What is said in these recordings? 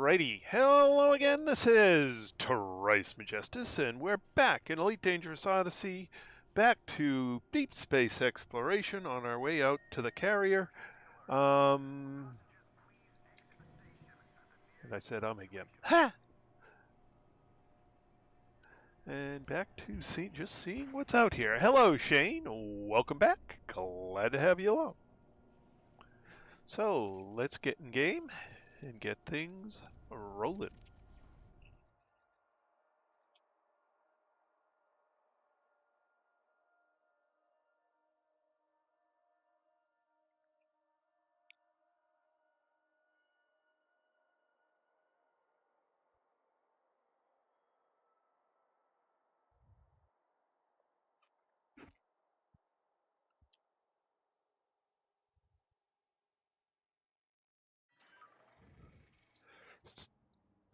Alrighty, hello again, this is Trice Majestus, and we're back in Elite Dangerous Odyssey, back to deep space exploration on our way out to the carrier. And I said again. Ha! And back to just seeing what's out here. Hello, Shane, welcome back, glad to have you along. So, let's get in game and get things rolling.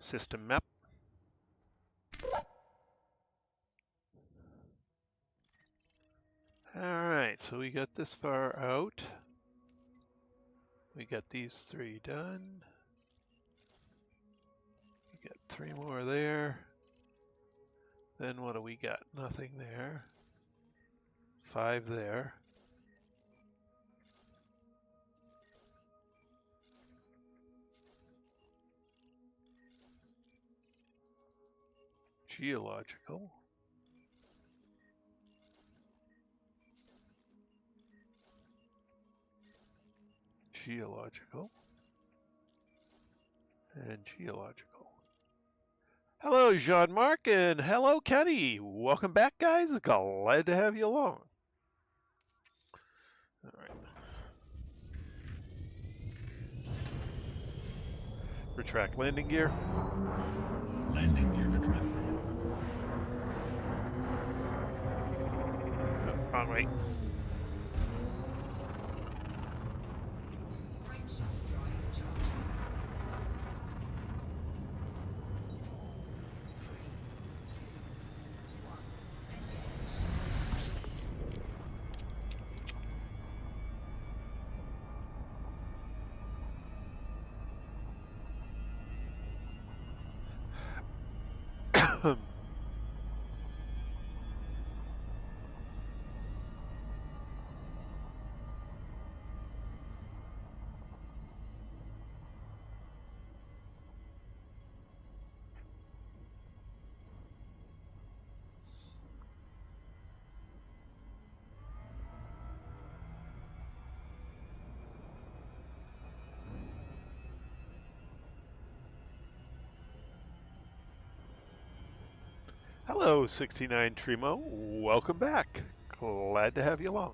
System map. Alright, so we got this far out. We got these 3 done. We got 3 more there. Then what do we got? Nothing there. 5 there. Geological. Geological. And geological. Hello, Jean-Marc, and hello, Kenny. Welcome back, guys. Glad to have you along. All right. Retract landing gear. Landing gear retracted. Oh, wrong way. Hello, 69 Trimo. Welcome back. Glad to have you along.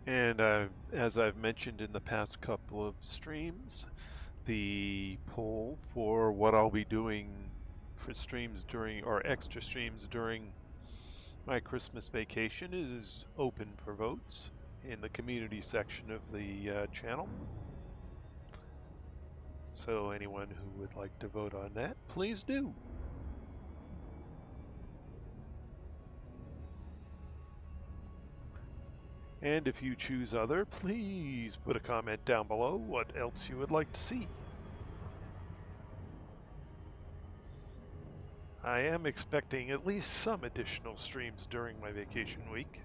And as I've mentioned in the past couple of streams, the poll for what I'll be doing for streams during, or extra streams during my Christmas vacation is open for votes in the community section of the channel. So anyone who would like to vote on that, please do. And if you choose other, please put a comment down below what else you would like to see. I am expecting at least some additional streams during my vacation week.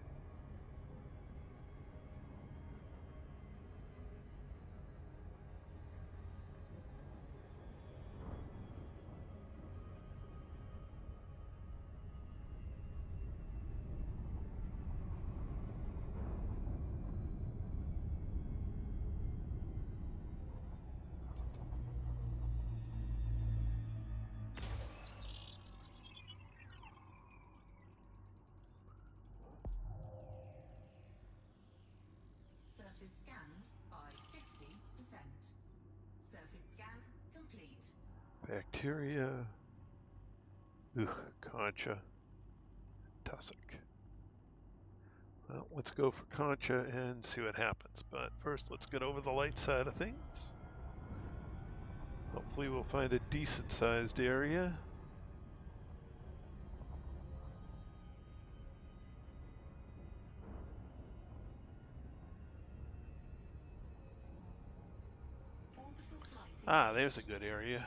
Surface scanned by 50%. Surface scan complete. Bacteria. Concha. Tussock. Well, let's go for Concha and see what happens. But first, let's get over the light side of things. Hopefully we'll find a decent-sized area. Ah, there's a good area.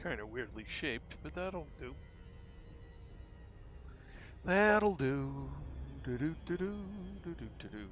Kind of weirdly shaped, but that'll do. That'll do. Do do do do do do do do.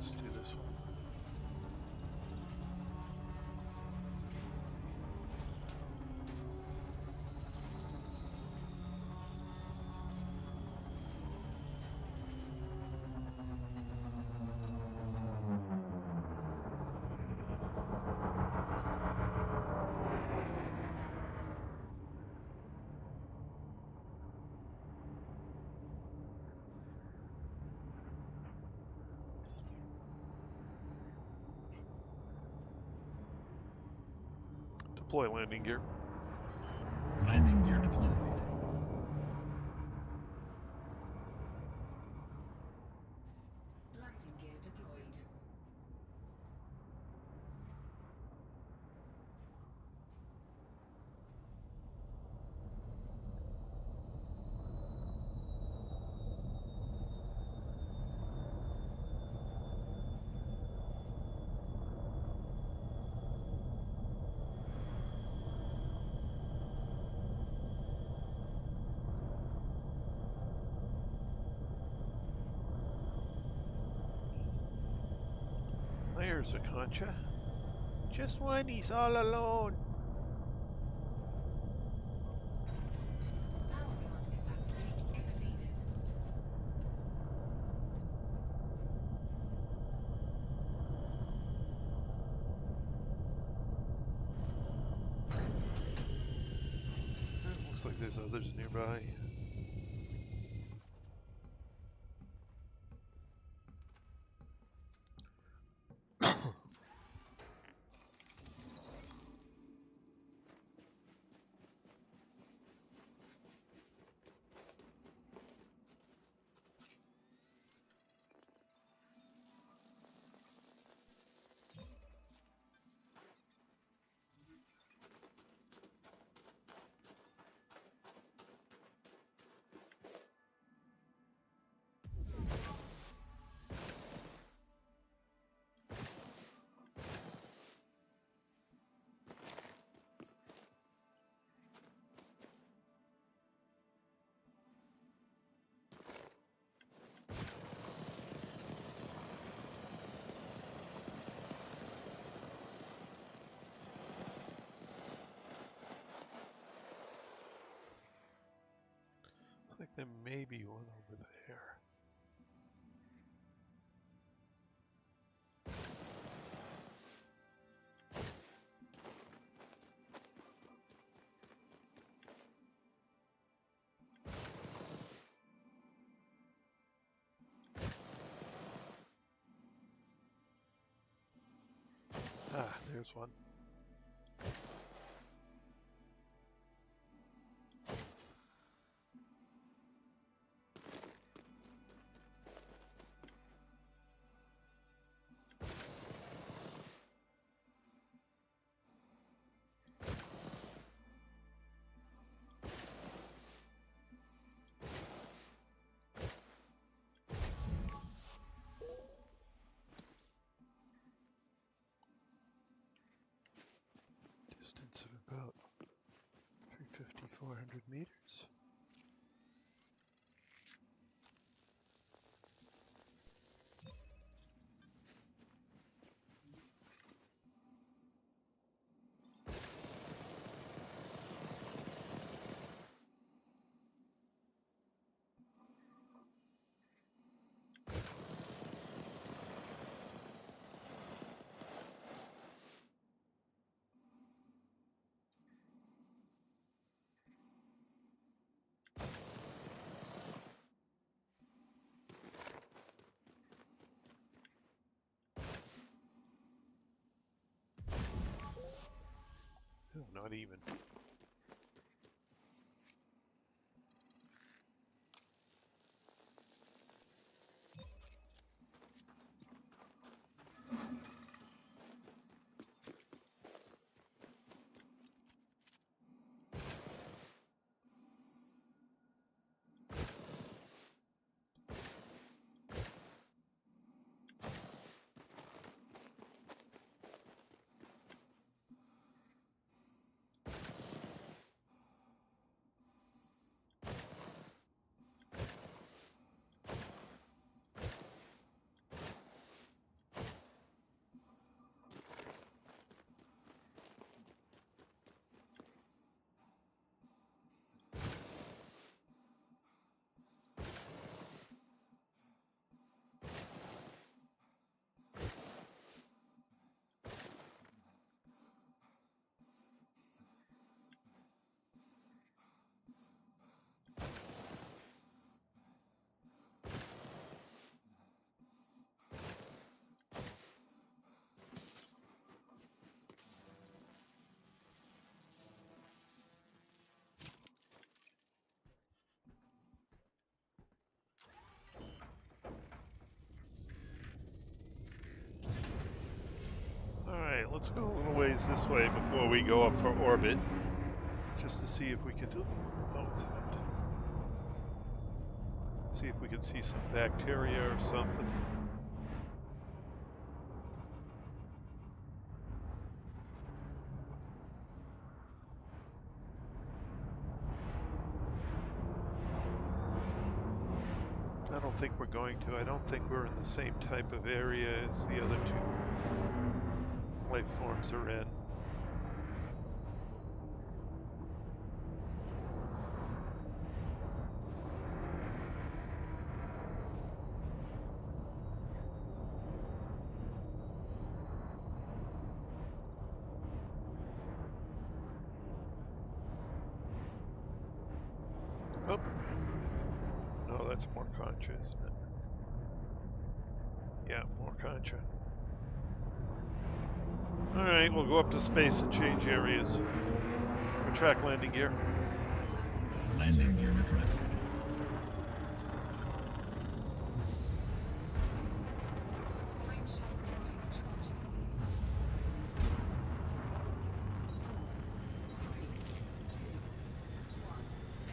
Let's do this one. Deploy landing gear. Landing gear deployed. Landing gear deployed. There's a concha. Just when he's all alone. Power plant capacity exceeded. Looks like there's others nearby. Looks like there may be one over there. Ah, there's one. Distance of about 350, 400 meters. No, not even. Alright, let's go a little ways this way before we go up for orbit. Just to see if we can do. Oh, what's that? See if we can see some bacteria or something. I don't think we're going to. I don't think we're in the same type of area as the other two life forms are in. Oh, no, that's more Contra, isn't it? Yeah, more Contra. Alright, we'll go up to space and change areas. Retract landing gear. Landing gear retracted. Frameshaft drive charging. 4, 3, 2, 1. Engage.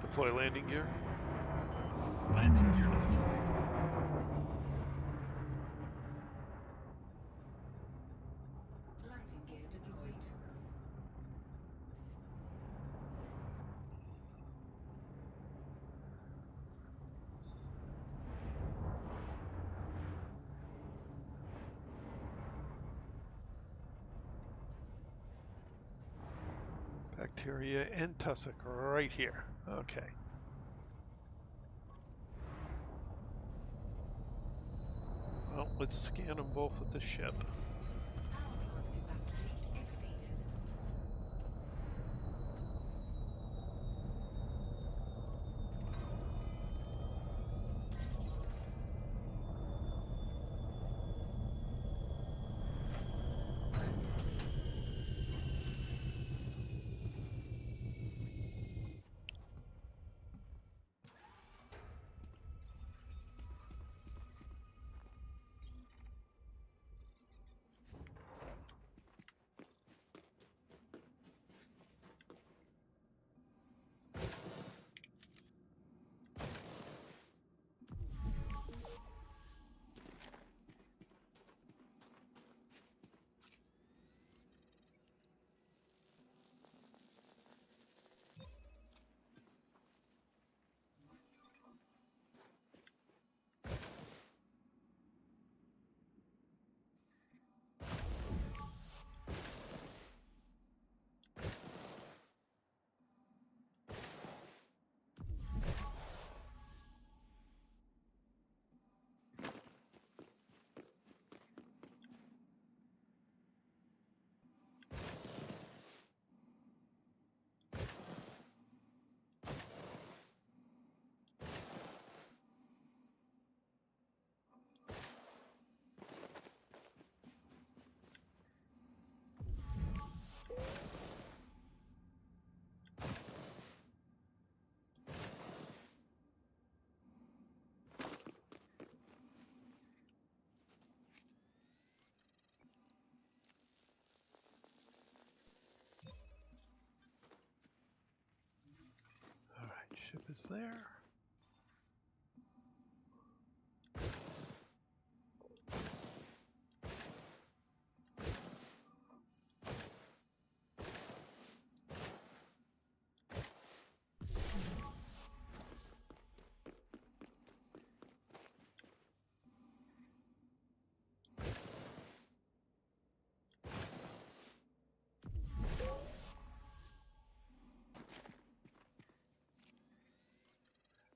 Deploy landing gear. Landing gear deployed. Landing gear deployed. bacteria and tussock right here. Okay. Well, let's scan them both with the ship. Power plant capacity exceeded. All right, ship is there.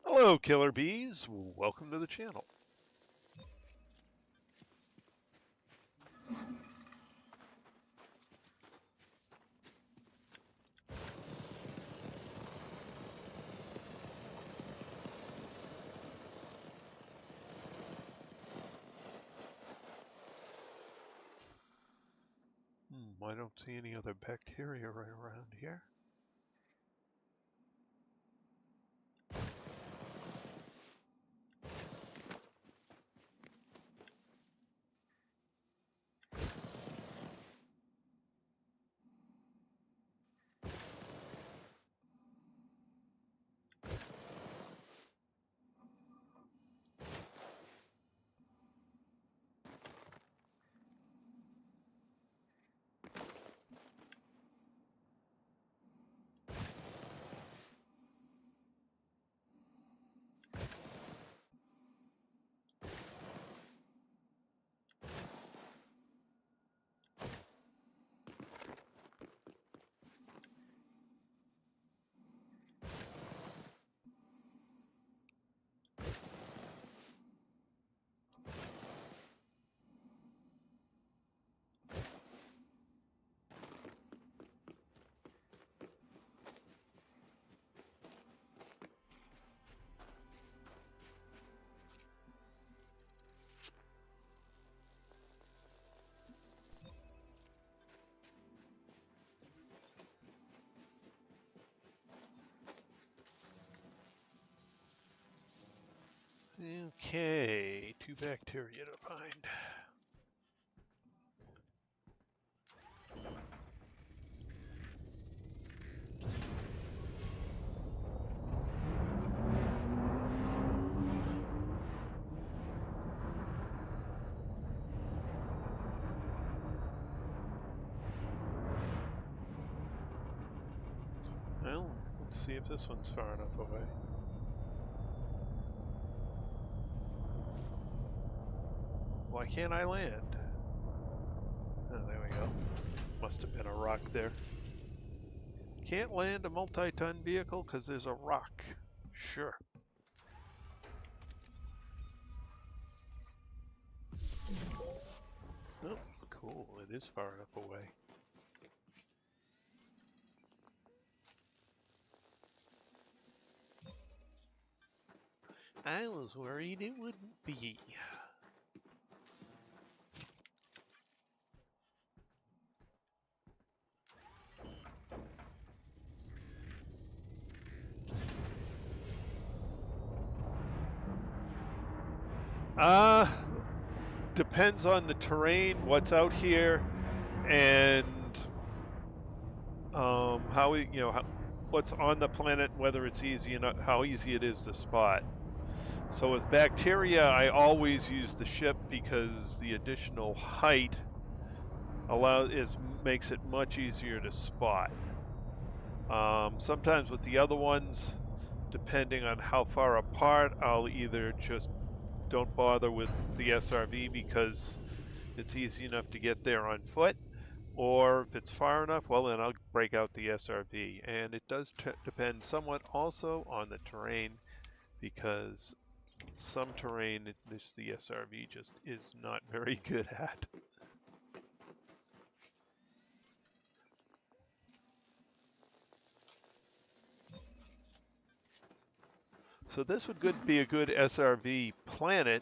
Hello, killer bees. Welcome to the channel. I don't see any other bacteria right around here. Okay, 2 bacteria to find. Well, let's see if this one's far enough away. Why can't I land? Oh, there we go. Must have been a rock there. Can't land a multi-ton vehicle because there's a rock. Sure. Oh, cool. It is far enough away. I was worried it wouldn't be. Depends on the terrain, what's out here, and how what's on the planet, whether it's easy and how easy it is to spot. So with bacteria, I always use the ship because the additional height makes it much easier to spot. Sometimes with the other ones, depending on how far apart, I'll either just don't bother with the SRV because it's easy enough to get there on foot, or if it's far enough, well then I'll break out the SRV. And it does depend somewhat also on the terrain, because some terrain the SRV just is not very good at. So this would be a good SRV planet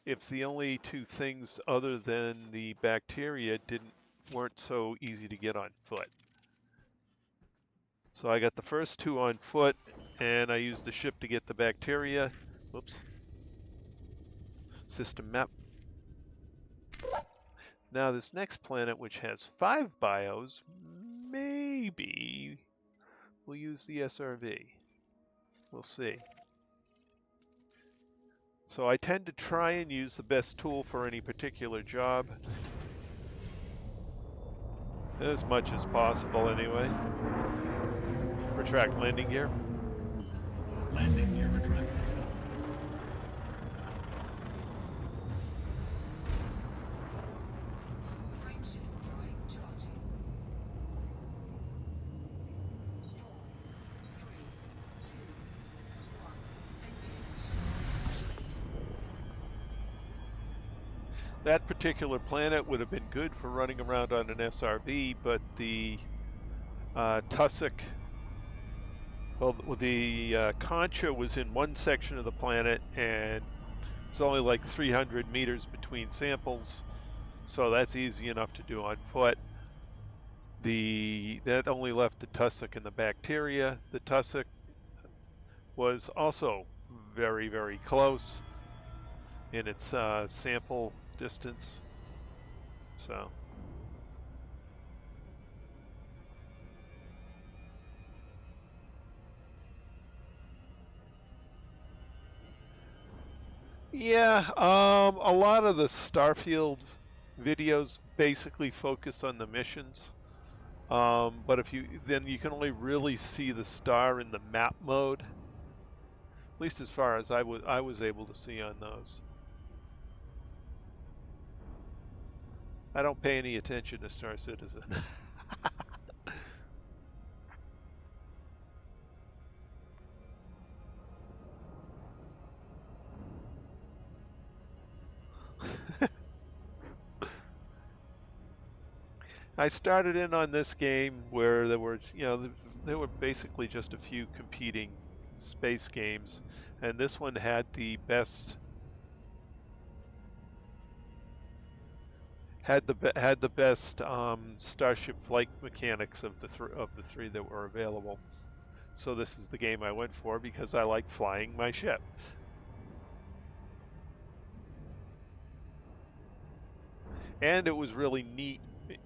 if the only two things other than the bacteria weren't so easy to get on foot. So I got the first two on foot, and I used the ship to get the bacteria. Whoops. System map. Now this next planet, which has 5 bios, maybe we'll use the SRV. We'll see. So I tend to try and use the best tool for any particular job. As much as possible, anyway. Retract landing gear. Landing gear retracted. Frameshift drive charging. 4, 3, 2, 1. Engage. That particular planet would have been good for running around on an SRV, but the tussock, well, the concha was in one section of the planet, and it's only like 300 meters between samples, so that's easy enough to do on foot. That only left the tussock and the bacteria. The tussock was also very, very close in its sample distance. So. Yeah, a lot of the Starfield videos basically focus on the missions. But then you can only really see the star in the map mode. At least as far as I was able to see on those. I don't pay any attention to Star Citizen. I started in on this game where there were basically just a few competing space games, and this one had the best starship flight mechanics of the three that were available. So this is the game I went for because I like flying my ship. And it was really neat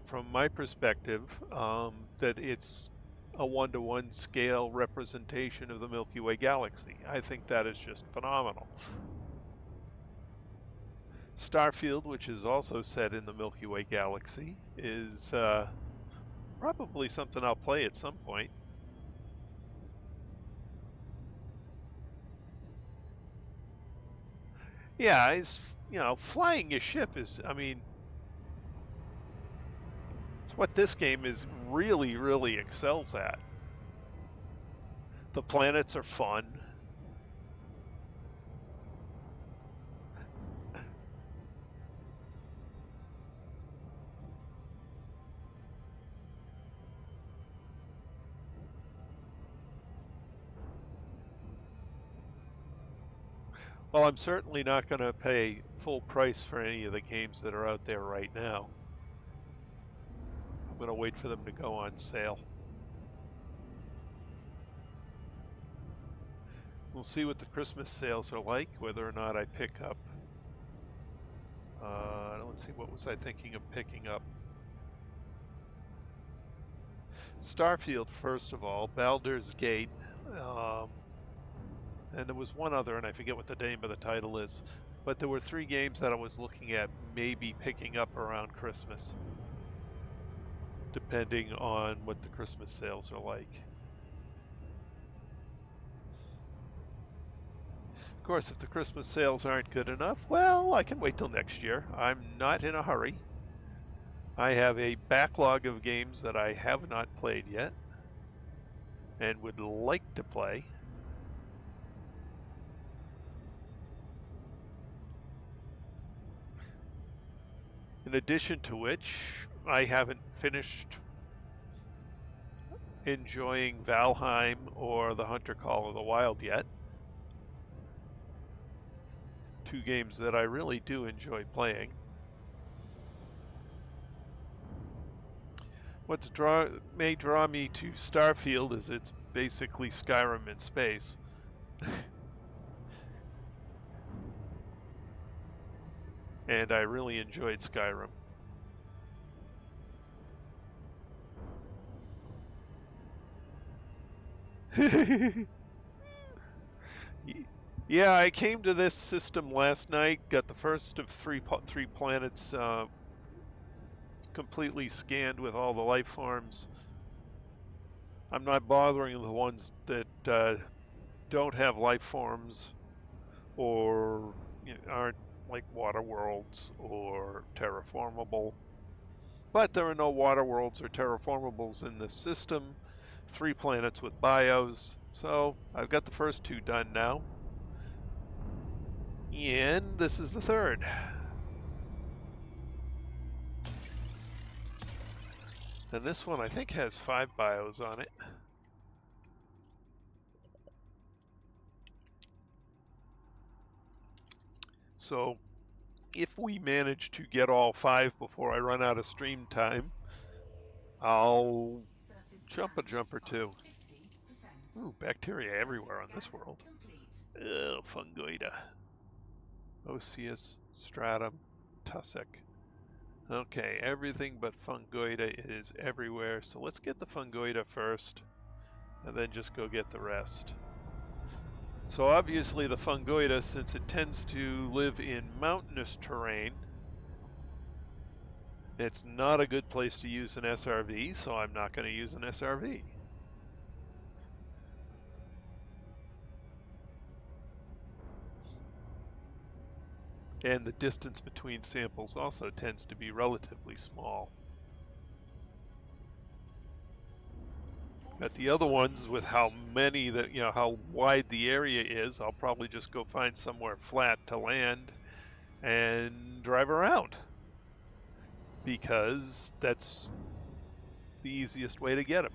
from my perspective that it's a one-to-one scale representation of the Milky Way galaxy. I think that is just phenomenal. Starfield, which is also set in the Milky Way galaxy, is probably something I'll play at some point. Yeah, flying your ship is, it's what this game is really, really excels at. The planets are fun. Well, I'm certainly not going to pay full price for any of the games that are out there right now. I'm going to wait for them to go on sale. We'll see what the Christmas sales are like, whether or not I pick up. Let's see, what was I thinking of picking up? Starfield, first of all, Baldur's Gate, and there was one other, and I forget what the name of the title is. But there were 3 games that I was looking at maybe picking up around Christmas, depending on what the Christmas sales are like. Of course, if the Christmas sales aren't good enough, well, I can wait till next year. I'm not in a hurry. I have a backlog of games that I have not played yet and would like to play. In addition to which, I haven't finished enjoying Valheim or The Hunter Call of the Wild yet. 2 games that I really do enjoy playing. What may draw me to Starfield is it's basically Skyrim in space. And I really enjoyed Skyrim. Yeah, I came to this system last night, got the first of three planets completely scanned with all the life forms. I'm not bothering the ones that don't have life forms or aren't like water worlds or terraformable. But there are no water worlds or terraformables in this system. 3 planets with bios. So I've got the first 2 done now. And this is the 3rd. And this one I think has 5 bios on it. So if we manage to get all 5 before I run out of stream time, I'll jump a jump or 2. Ooh, bacteria everywhere on this world. Ugh, fungoida. Osseous, stratum, tussock. Okay, everything but fungoida is everywhere. So let's get the fungoida first, and then just go get the rest. So obviously the fungoida, since it tends to live in mountainous terrain, it's not a good place to use an SRV, so I'm not going to use an SRV. And the distance between samples also tends to be relatively small. But the other ones, with how many that, how wide the area is, I'll probably just go find somewhere flat to land and drive around, because that's the easiest way to get them.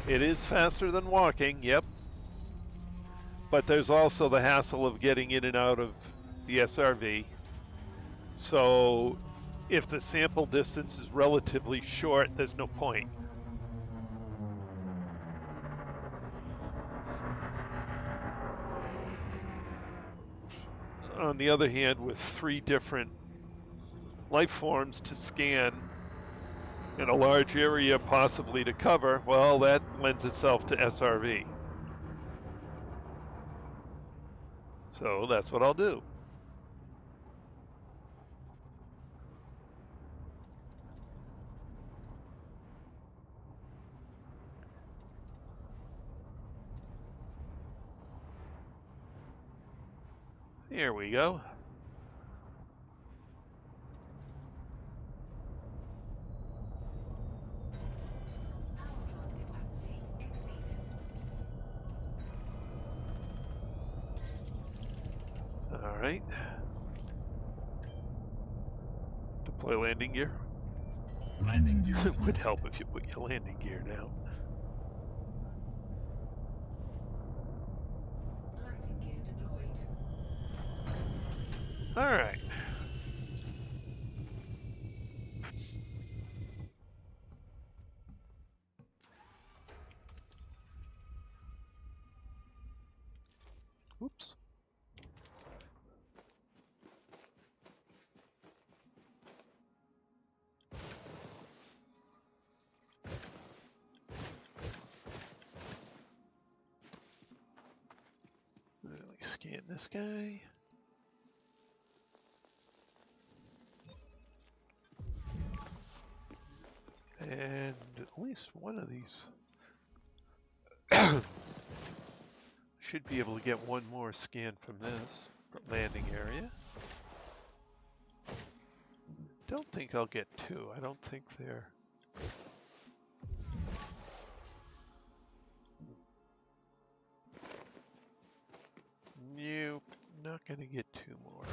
It is faster than walking, yep. But there's also the hassle of getting in and out of the SRV. So if the sample distance is relatively short, there's no point. On the other hand, with 3 different life forms to scan in a large area possibly to cover, well, that lends itself to SRV. So that's what I'll do. Here we go. Power plant capacity exceeded. All right. Deploy landing gear. Landing gear It would deployed. help if you put your landing gear down. Landing gear deployed. All right. Oops. Let me scan this guy. And at least one of these should be able to get one more scan from this landing area. Don't think I'll get two. I don't think they're... Nope, not going to get two more.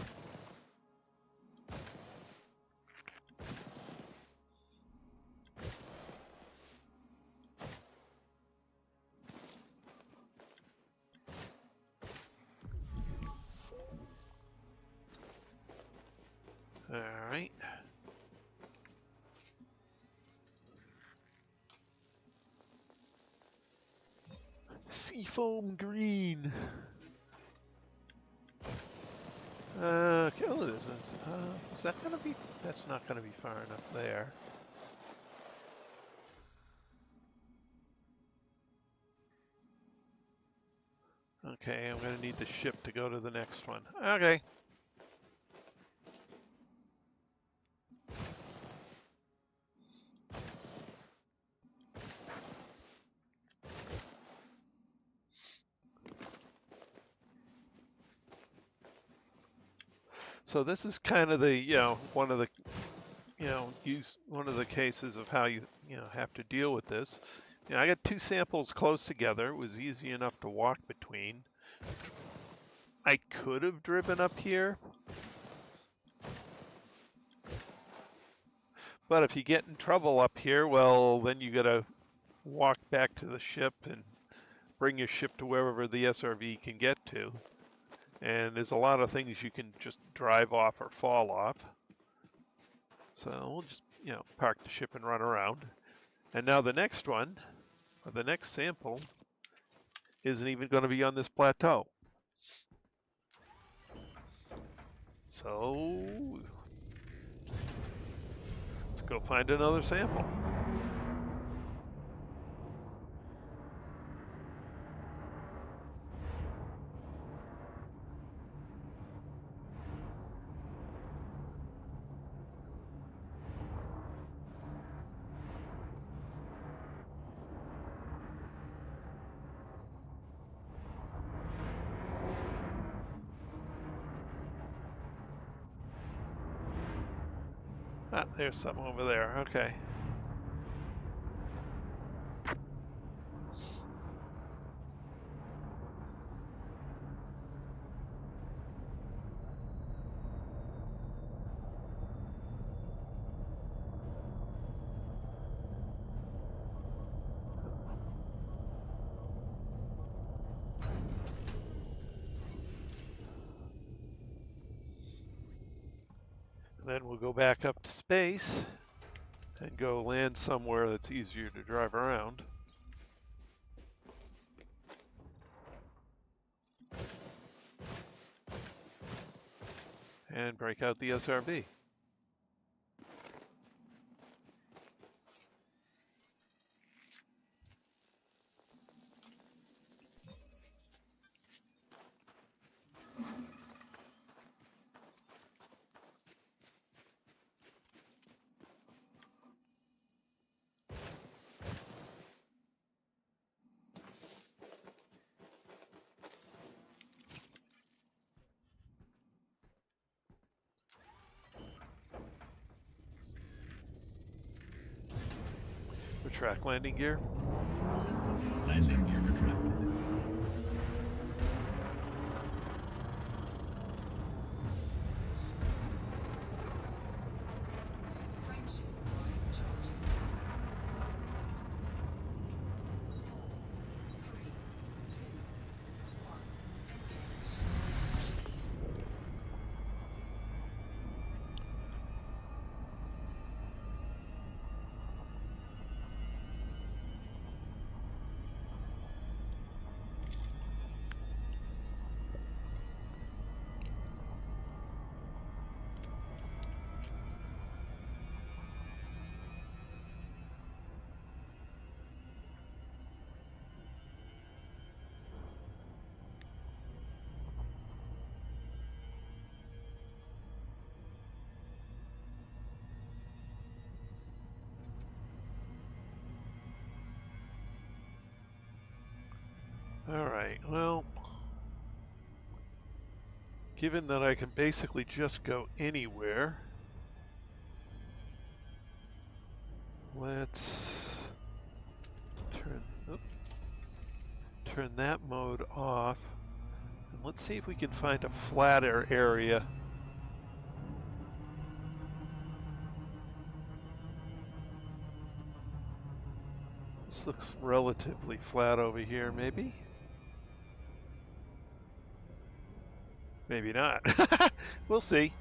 All right. Seafoam green. Okay, oh, is that going to be? That's not going to be far enough there. Okay, I'm going to need the ship to go to the next one. Okay. So this is kind of the, one of the, one of the cases of how you have to deal with this. I got two samples close together. It was easy enough to walk between. I could have driven up here, but if you get in trouble up here, well, then you got to walk back to the ship and bring your ship to wherever the SRV can get to. And there's a lot of things you can just drive off or fall off. So we'll just, park the ship and run around. And now the next one, or the next sample, isn't even going to be on this plateau. So let's go find another sample. Ah, there's some over there. Okay. And then we'll go back up to space and go land somewhere that's easier to drive around. And break out the SRV. Retract landing gear. Landing gear retracted. Frameshift drive charging. 4, 3, 2, 1. Engage. All right, well, given that I can basically just go anywhere, let's turn that mode off, and let's see if we can find a flatter area. This looks relatively flat over here, maybe? Maybe not. We'll see.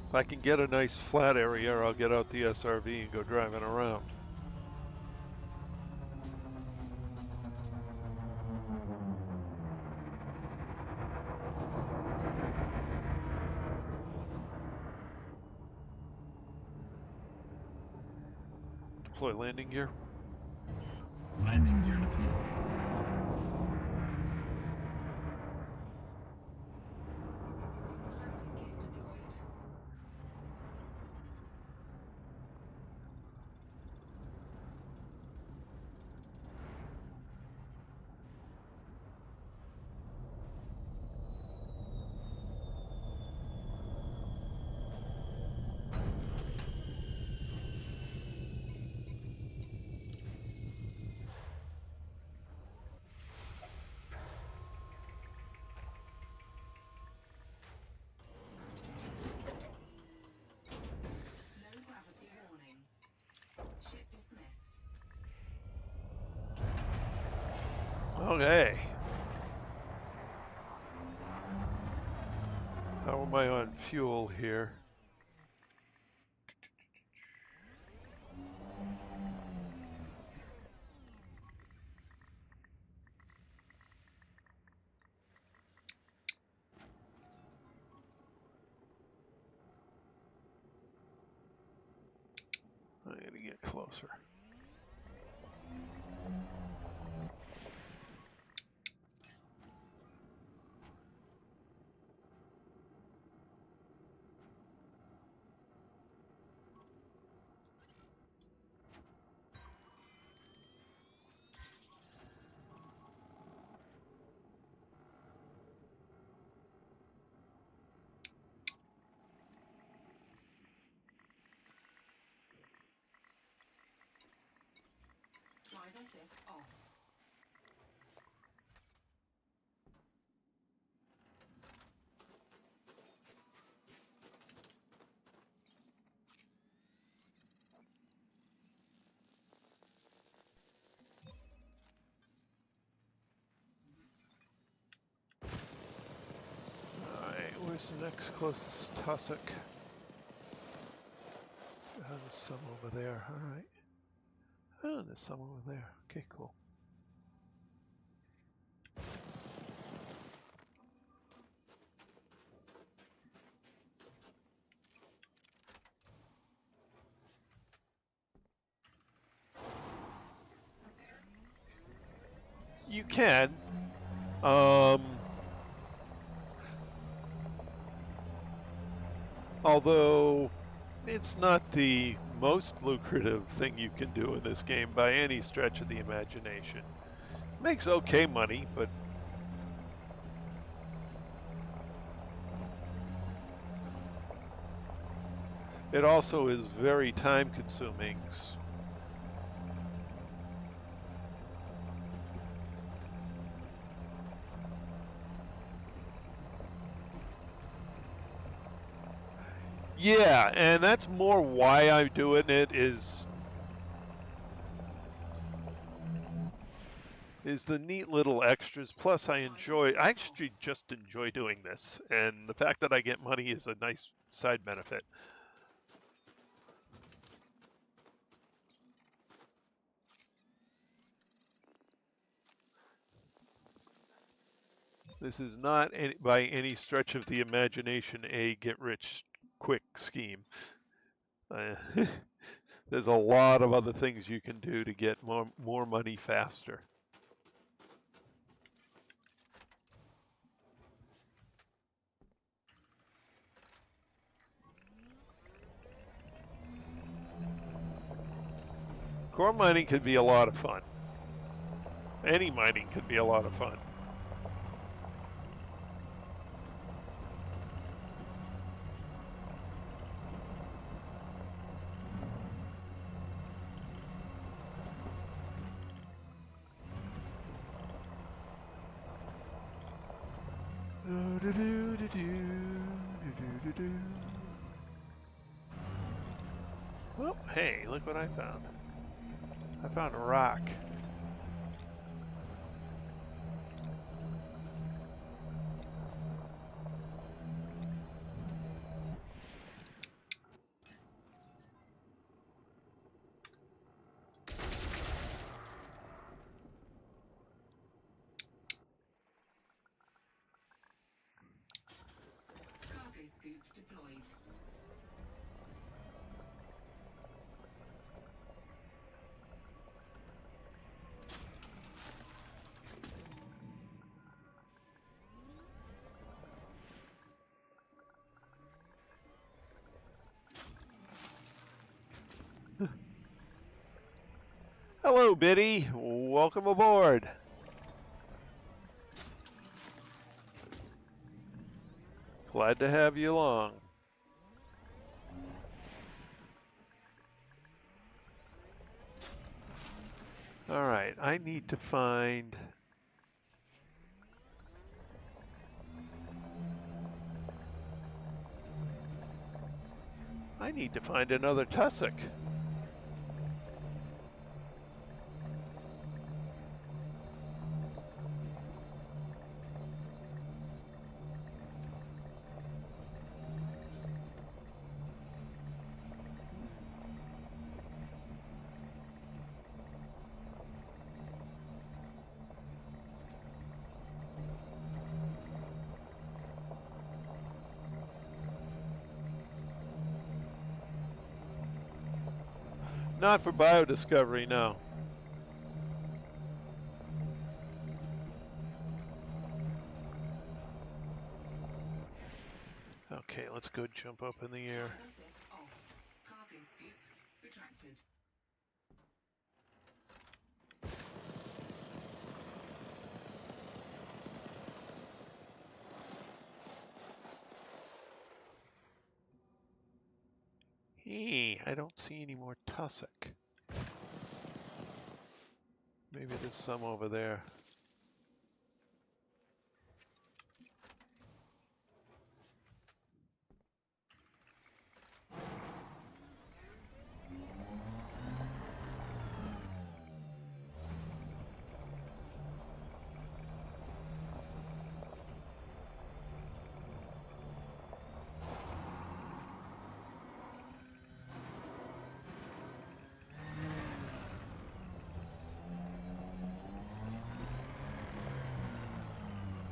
If I can get a nice flat area, I'll get out the SRV and go driving around. Deploy landing gear. Landing gear deployed. Landing gear deployed. Low gravity warning. Ship dismissed. Okay. How am I on fuel here? I gotta get closer. Drive assist off. Alright, where's the next closest tussock? There's some over there, alright. Oh, there's some over there. Okay, cool. You can. Although It's not the most lucrative thing you can do in this game by any stretch of the imagination. Makes okay money, but it also is very time consuming. Yeah, and that's more why I'm doing it is the neat little extras. Plus, I actually just enjoy doing this, and the fact that I get money is a nice side benefit. This is not by any stretch of the imagination a get-rich-quick scheme. There's a lot of other things you can do to get more money faster. Core mining could be a lot of fun. Any mining could be a lot of fun. Oh, hey, look what I found. I found a rock. Cargo scoop deployed. Hello, Biddy. Welcome aboard. Glad to have you along. All right, I need to find... another tussock. Not for biodiscovery, no. Okay, let's go jump up in the air. Drive assist off. Cargo scoop retracted. Hey, I don't see any more tussock. Maybe there's some over there.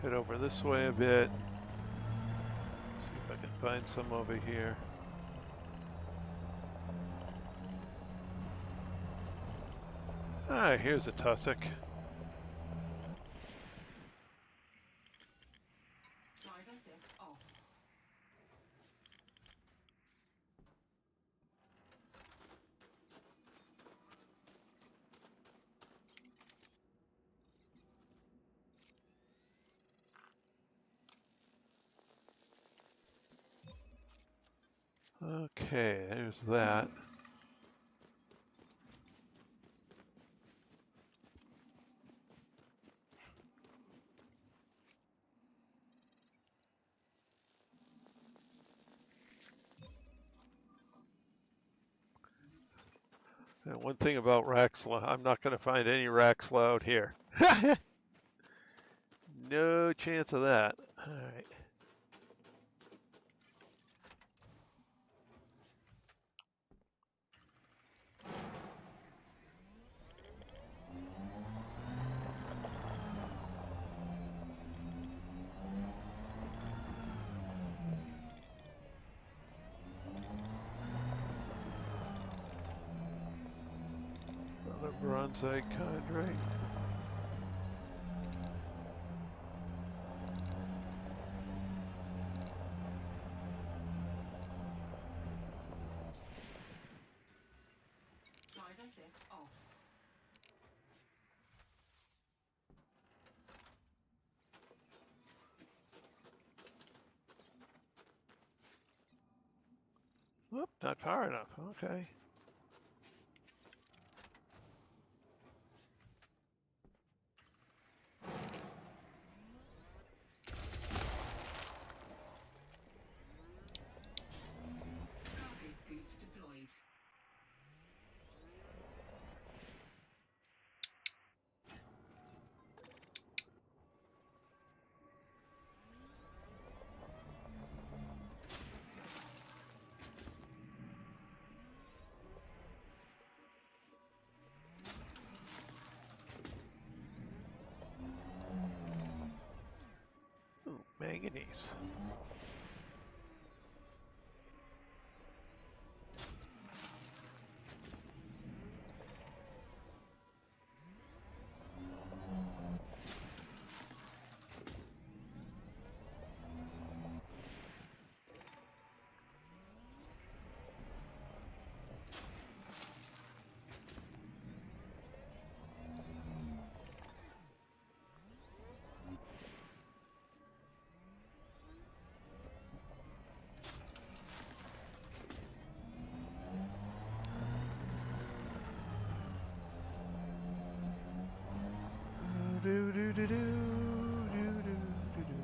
Head over this way a bit. See if I can find some over here. Ah, here's a tussock. Drive assist off. Okay, there's that. And one thing about Raxla, I'm not going to find any Raxla out here. No chance of that. All right. Another bronzite chondrite. Drive assist off. Whoop, not far enough. Okay. Cargo scoop deployed. Ooh, manganese. Do do do do do do do do.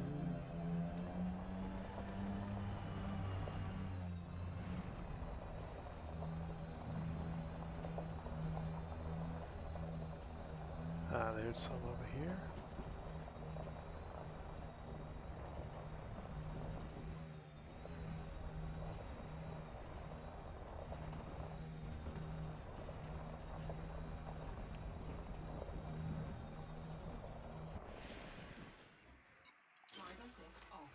Ah, there's some over here. Drive assist off.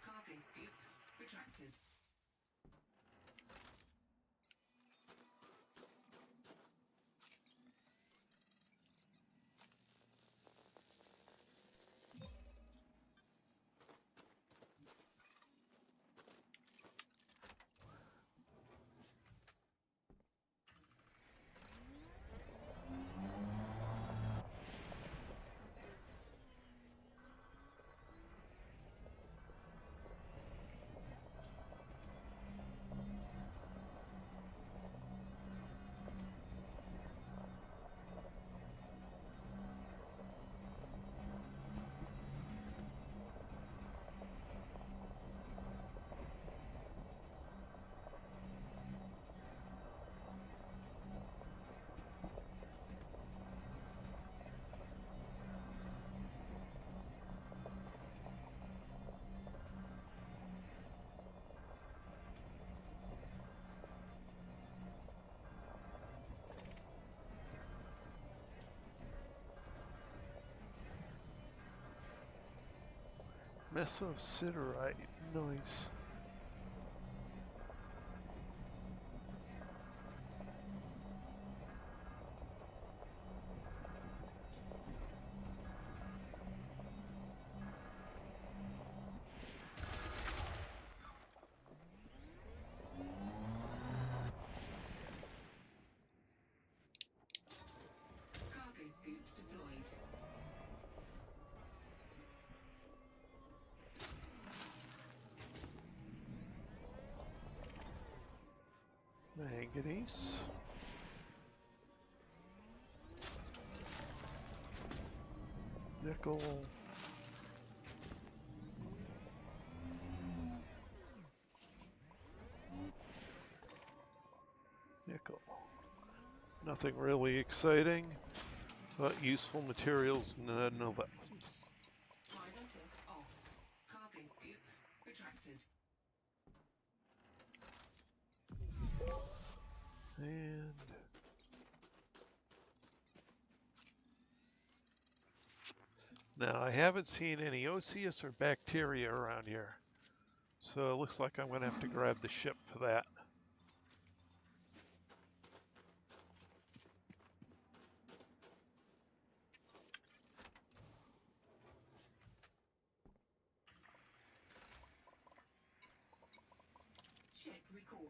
Cargo scoop retracted. Mesosiderite. Nice. Cargo scoop deployed. Manganese. Nickel. Nickel. Nothing really exciting, but useful materials nonetheless. Drive assist off. Cargo scoop retracted. And now I haven't seen any osseous or bacteria around here, so it looks like I'm going to have to grab the ship for that. Ship recalled.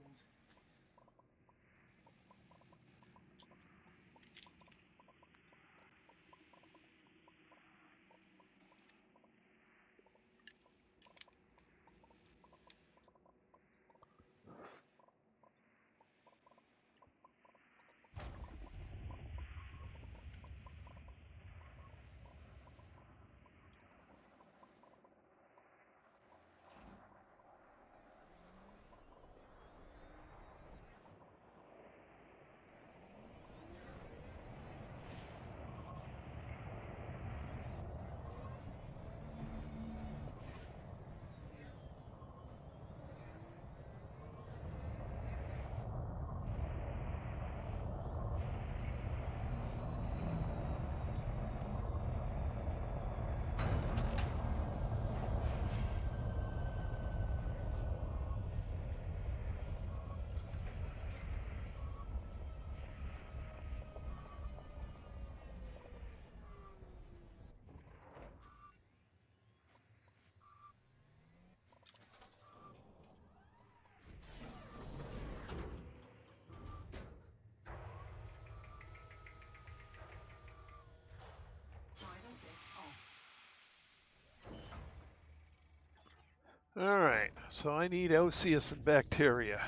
Drive assist off. All right, so I need osseous and bacteria.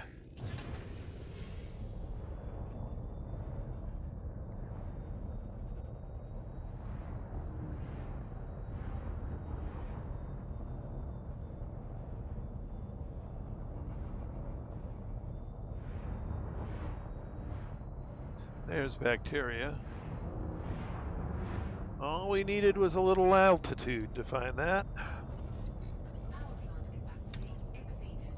There's bacteria. All we needed was a little altitude to find that. Power plant capacity exceeded.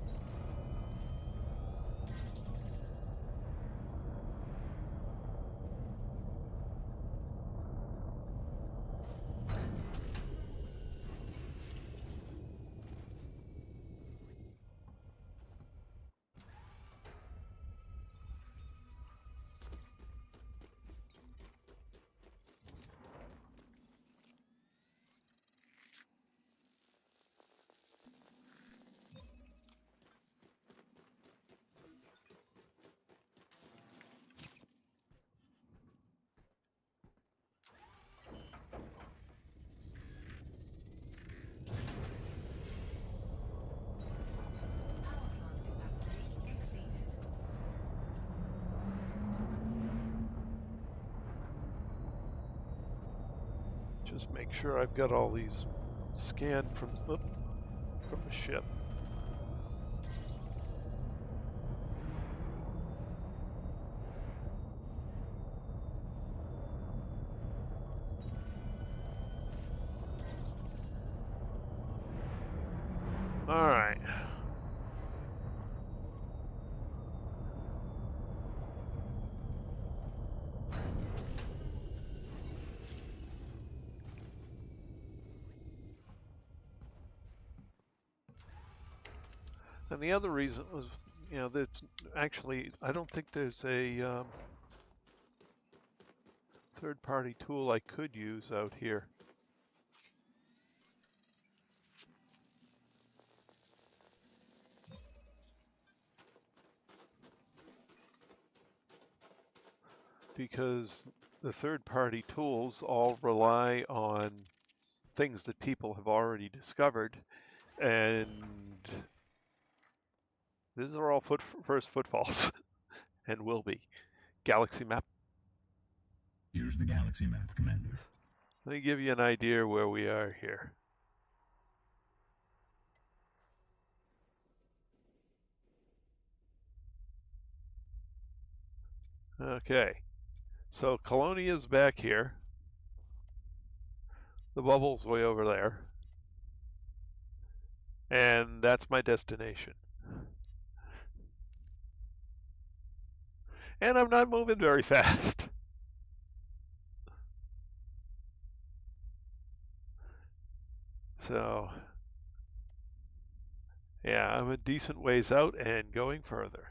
Power plant capacity exceeded. Just make sure I've got all these scanned from the ship. All right. And the other reason was, that actually I don't think there's a third-party tool I could use out here. Because the third-party tools all rely on things that people have already discovered, and these are all first footfalls. and will be. Galaxy map. Here's the galaxy map, Commander. Let me give you an idea where we are here. Okay, so Colonia's back here. The bubble's way over there. And that's my destination. And I'm not moving very fast. So, yeah, I'm a decent ways out and going further.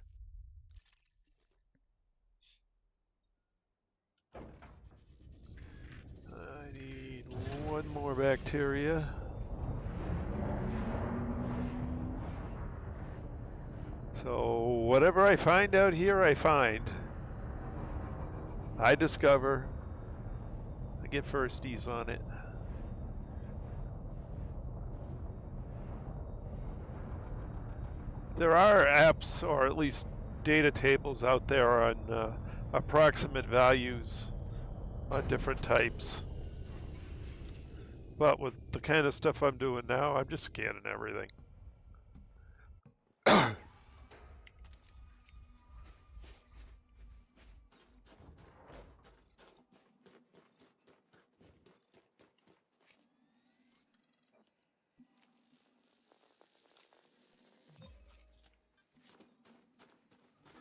I need one more bacteria. So whatever I find out here, I find. I discover. I get firsties on it. There are apps, or at least data tables out there on approximate values on different types. But with the kind of stuff I'm doing now, I'm just scanning everything.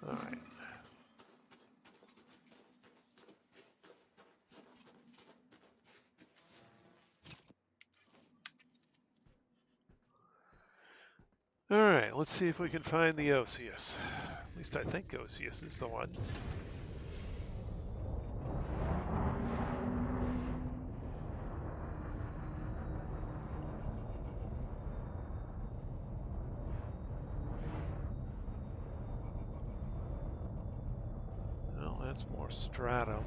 All right. All right, let's see if we can find the Osseous. At least I think Osseous is the one. Well, that's more stratum.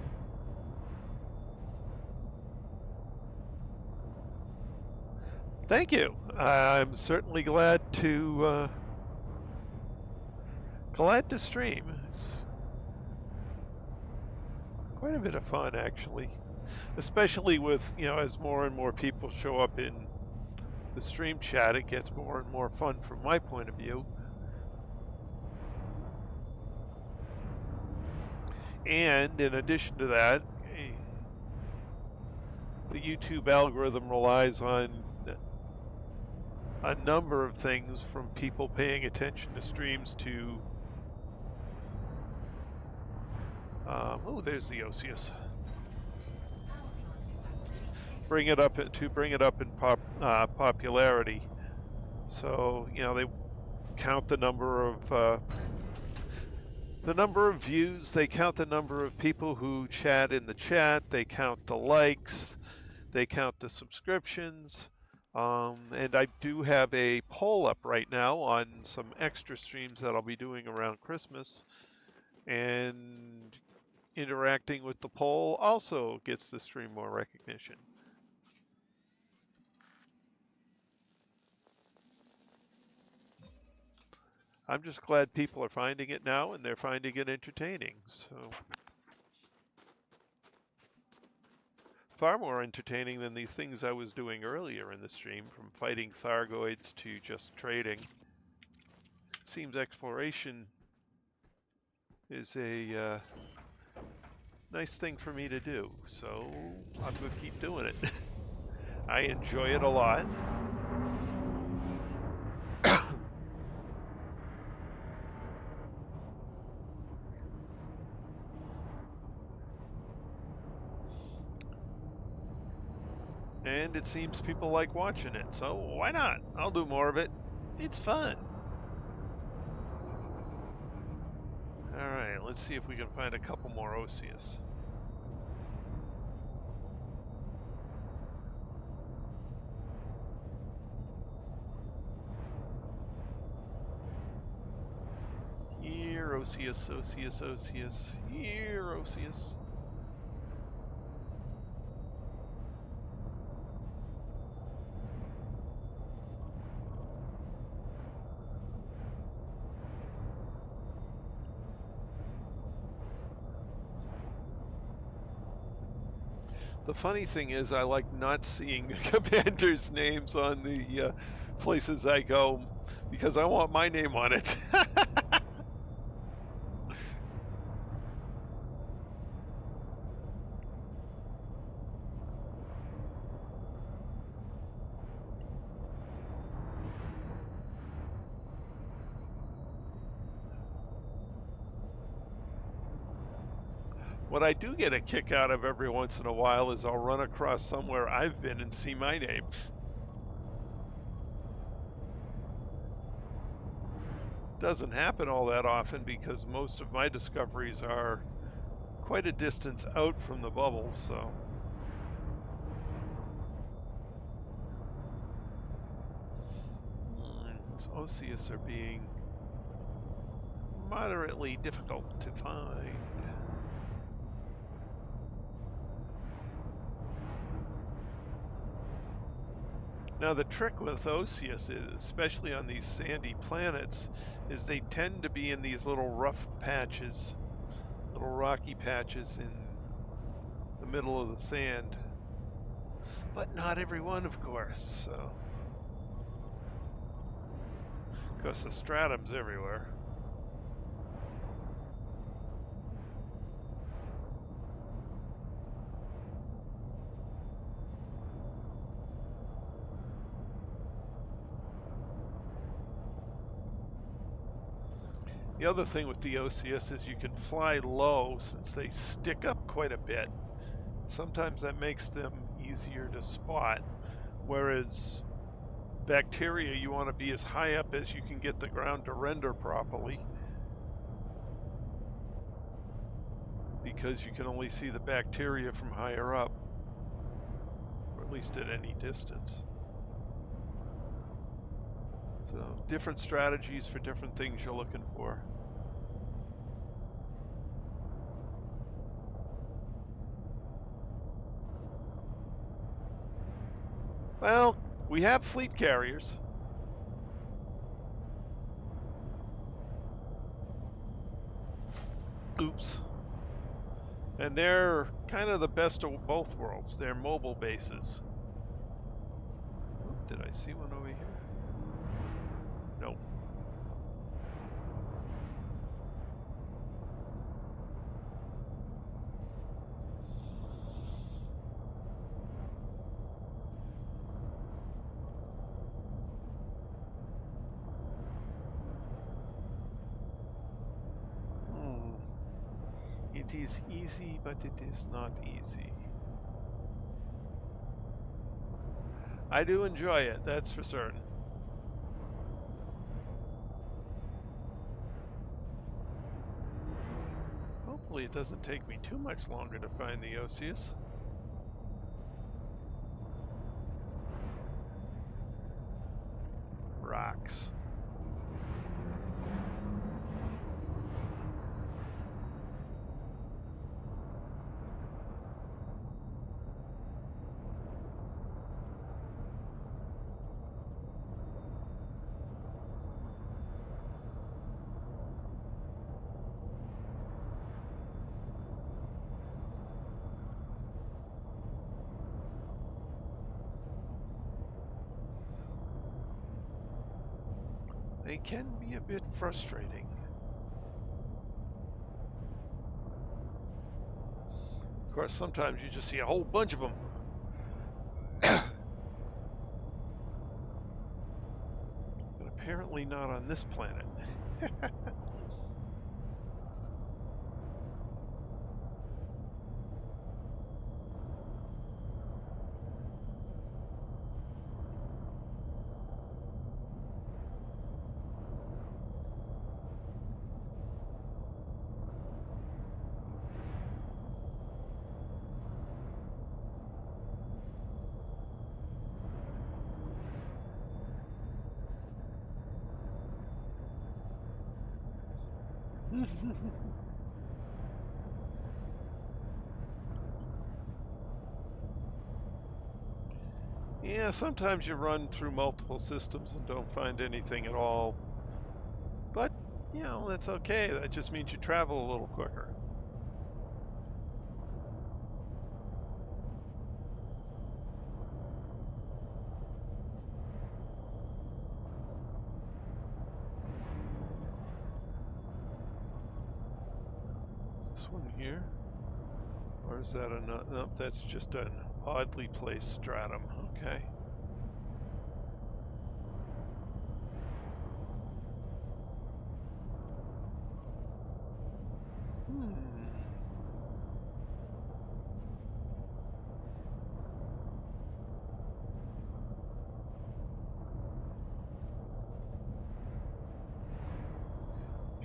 Thank you. I'm certainly glad to stream. It's quite a bit of fun, actually, especially with, as more and more people show up in the stream chat, it gets more and more fun from my point of view. And in addition to that, the YouTube algorithm relies on a number of things, from people paying attention to streams to oh, there's the Osseous. Bring it up in popularity. So they count the number of views. They count the number of people who chat in the chat. They count the likes. They count the subscriptions. And I do have a poll up right now on some extra streams that I'll be doing around Christmas. And interacting with the poll also gets the stream more recognition. I'm just glad people are finding it now, and they're finding it entertaining. So far more entertaining than the things I was doing earlier in the stream, from fighting Thargoids to just trading. Seems exploration is a nice thing for me to do, so I'm going to keep doing it. I enjoy it a lot. And it seems people like watching it, so why not? I'll do more of it. It's fun. Alright, let's see if we can find a couple more Osseous. Here, Osseous, Osseous, Osseous. Here, Osseous. The funny thing is, I like not seeing commanders' names on the places I go because I want my name on it. What I do get a kick out of every once in a while is I'll run across somewhere I've been and see my name. Doesn't happen all that often because most of my discoveries are quite a distance out from the bubble, so. Osseous are being moderately difficult to find. Now the trick with Osseous is, especially on these sandy planets, is they tend to be in these little rough patches, little rocky patches in the middle of the sand. But not every one, of course, so. Of course, the stratum's everywhere. The other thing with the Osseous is you can fly low since they stick up quite a bit. Sometimes that makes them easier to spot, whereas bacteria, you want to be as high up as you can get the ground to render properly, because you can only see the bacteria from higher up, or at least at any distance. So different strategies for different things you're looking for. Well, we have fleet carriers. Oops. And they're kind of the best of both worlds. They're mobile bases. Oop, did I see one over here? Nope. It is easy, but it is not easy. I do enjoy it, that's for certain. Hopefully it doesn't take me too much longer to find the Osseous. Rocks. They can be a bit frustrating. Of course, sometimes you just see a whole bunch of them. But apparently not on this planet. Yeah, sometimes you run through multiple systems and don't find anything at all. But, you know, that's okay. That just means you travel a little quicker. this one here? Or is that a... Nope, that's just an oddly placed stratum. Okay.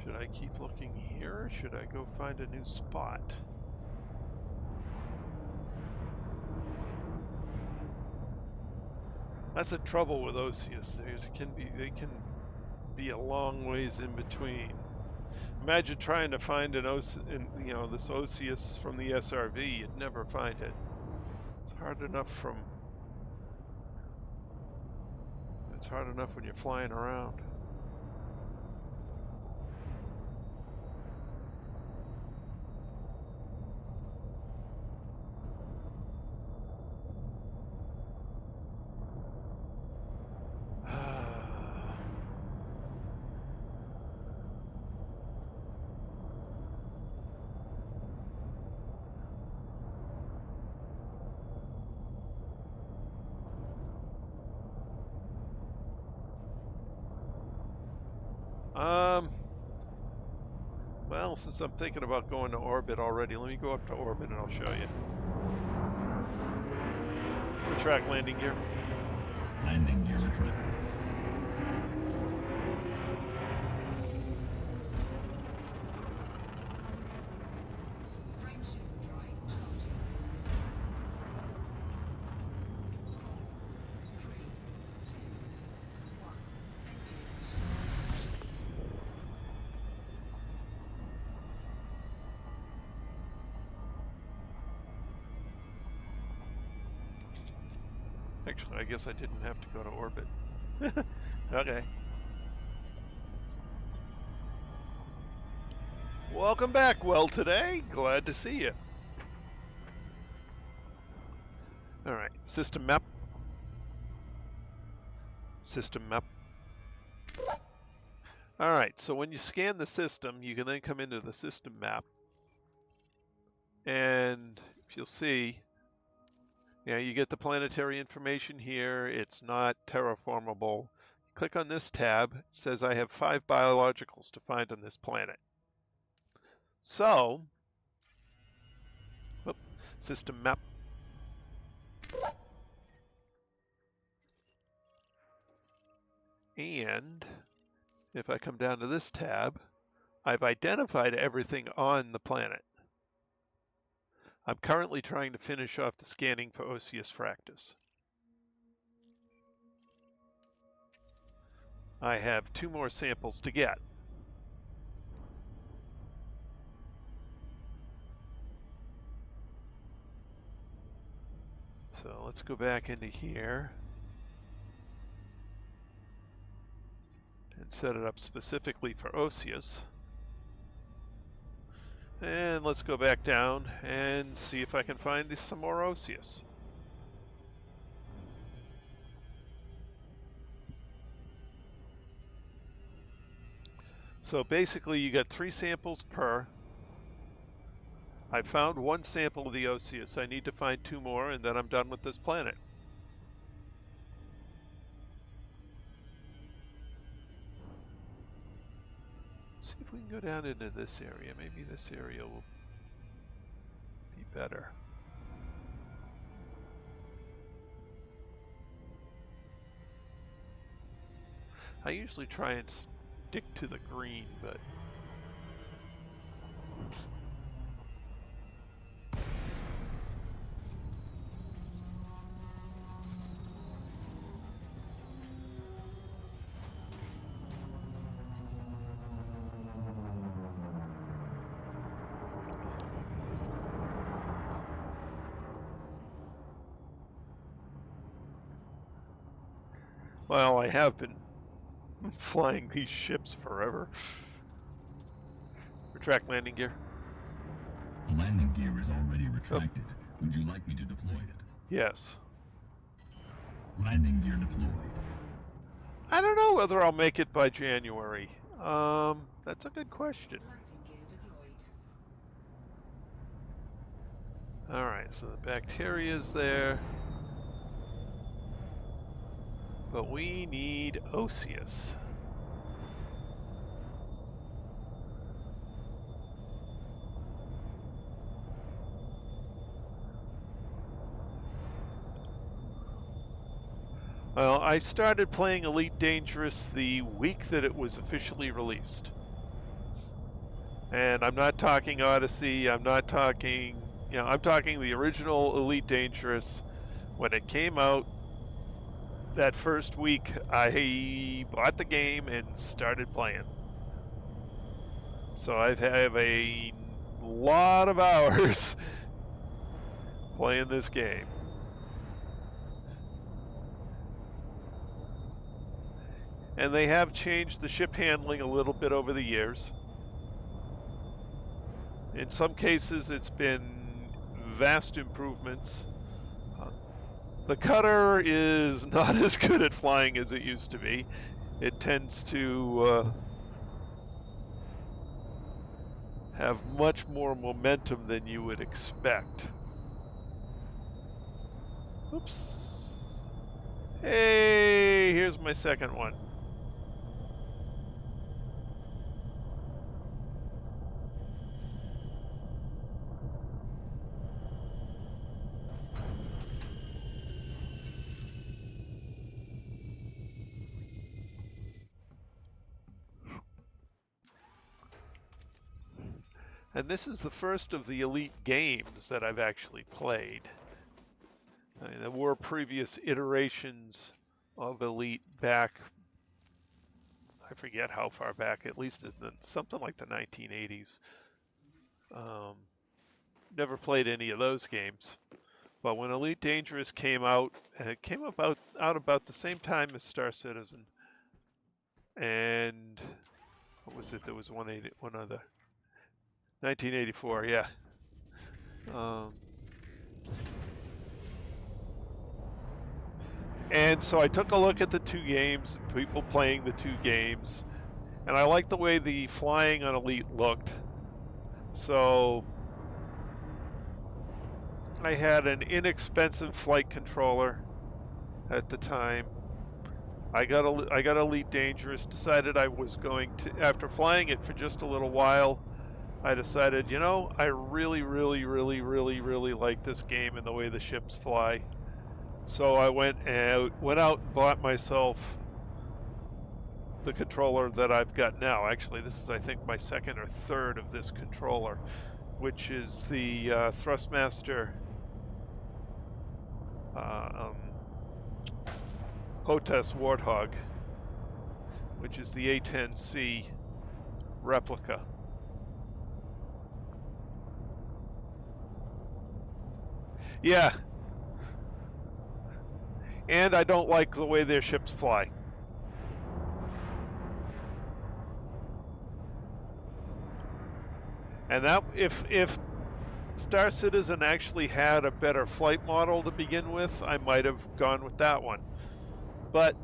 Should I keep looking here, or should I go find a new spot? That's the trouble with Osseous. They can be a long ways in between. Imagine trying to find this Osseous from the SRV. You'd never find it. It's hard enough when you're flying around. Well, since I'm thinking about going to orbit already, let me go up to orbit and I'll show you. Retract landing gear. Landing gear retracted. Frameshift drive charging. 4, 3, 2, 1. Engage. Actually, I guess I didn't have to go to orbit. Okay. Welcome back, Well Today. Glad to see you. All right, system map. System map. All right, so when you scan the system, you can then come into the system map. And if you'll see, you get the planetary information here. It's not terraformable. Click on this tab. It says I have 5 biologicals to find on this planet. So, system map. And if I come down to this tab, I've identified everything on the planet. I'm currently trying to finish off the scanning for Osseous Fractus. I have 2 more samples to get. So let's go back into here and set it up specifically for Osseous. And let's go back down and see if I can find some more Osseous. So basically you got 3 samples per. I found 1 sample of the Osseous. I need to find 2 more and then I'm done with this planet. See if we can go down into this area. Maybe this area will be better. I usually try and stick to the green, but well, I have been flying these ships forever. Retract landing gear. The landing gear is already retracted. Would you like me to deploy it? Yes. Landing gear deployed. I don't know whether I'll make it by January. That's a good question. Landing gear deployed. All right, so the bacteria's there. But we need osseous. Well, I started playing Elite Dangerous the week that it was officially released. And I'm not talking Odyssey, I'm not talking, I'm talking the original Elite Dangerous. When it came out, that first week, I bought the game and started playing. So I have a lot of hours playing this game. And they have changed the ship handling a little bit over the years. In some cases, it's been vast improvements. The cutter is not as good at flying as it used to be. It tends to have much more momentum than you would expect. Oops. Hey, here's my second one. And this is the first of the Elite games that I've actually played. I mean, there were previous iterations of Elite back, I forget how far back, at least in something like the 1980s. Never played any of those games. But when Elite Dangerous came out, and it came out about the same time as Star Citizen. And what was it? There was one other. 1984, yeah. And so I took a look at the two games, people playing the two games, and I liked the way the flying on Elite looked. So I had an inexpensive flight controller at the time. I got Elite Dangerous, decided I was going to, after flying it for just a little while, I decided, I really, really, really, really, really like this game and the way the ships fly. So I went out and bought myself the controller that I've got now. Actually, this is, I think, my second or third of this controller, which is the Thrustmaster HOTAS Warthog, which is the A10C replica. Yeah. And I don't like the way their ships fly. And that, if Star Citizen actually had a better flight model to begin with, I might have gone with that one. But